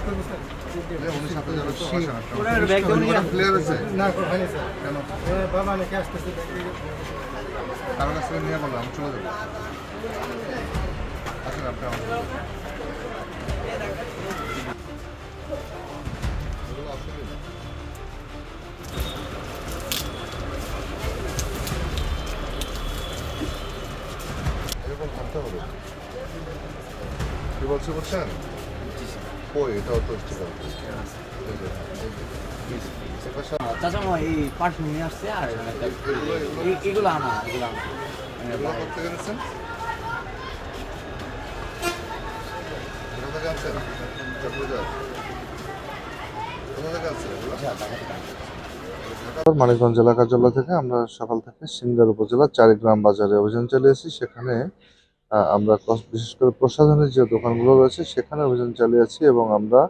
উনি সাথে যারা তো আসে না ক্লিয়ার হয়েছে না হয়নি স্যার। কেন বাবা নাকি আসতেছে কারো কাছ থেকে নিয়ে বললাম আমি চলে যাবো আসেন আপনি আমার সাথে। এগুলো আসলে না। এরকম থাকতে হবে কি বলছে বুঝছেন কই এটাও তো স্টিকার চাচামা এই পারফিউম নিয়ে আসছে আর এগুলো আনা করতে গেছেন কোথা থেকে আনছেন চট্টগ্রাম কোথা থেকে আনছেন মানিকগঞ্জ জেলা কার্যালয় থেকে আমরা সকাল থেকে সিংড়ার উপজেলা চারিগ্রাম বাজারে অভিযান চালিয়েছি। সেখানে আমরা বিশেষ করে প্রসাধনের যে দোকানগুলো রয়েছে সেখানে অভিযান চালিয়েছি এবং আমরা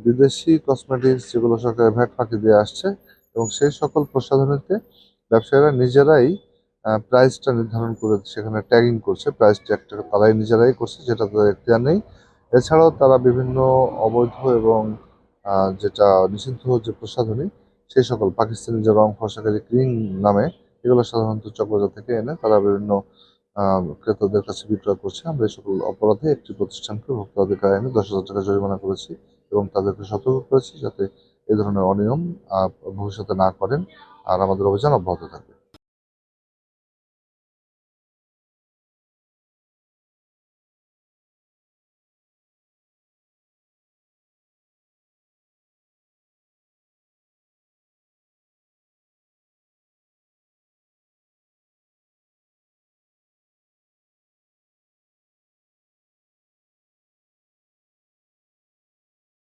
বিদেশি কসমেটিক্স যেগুলো সরকারের ভ্যাট ফাঁকি দিয়ে আসছে এবং সেই সকল প্রসাধনীতে ব্যবসায়ীরা নিজেরাই প্রাইসটা নির্ধারণ করে সেখানে ট্যাগিং করছে, প্রাইস ট্যাগটা তারাই নিজেরাই করছে, যেটা তাদের এখতিয়ার নেই। এছাড়াও তারা বিভিন্ন অবৈধ এবং যেটা নিষিদ্ধ যে প্রসাধনী সেই সকল পাকিস্তানি যে রং ফসাকারী ক্রিম নামে এগুলো সাধারণত চকবাজার থেকে এনে তারা বিভিন্ন ক্রেতাদের কাছে বিক্রয় করছে। আমরা এই সকল অপরাধে একটি প্রতিষ্ঠানকে ভোক্তা অধিকার আইনে 10,000 টাকা জরিমানা করেছি এবং তাদেরকে সতর্ক করেছি যাতে এই ধরনের অনিয়ম ভবিষ্যতে না করেন। আর আমাদের অভিযান অব্যাহত থাকবে।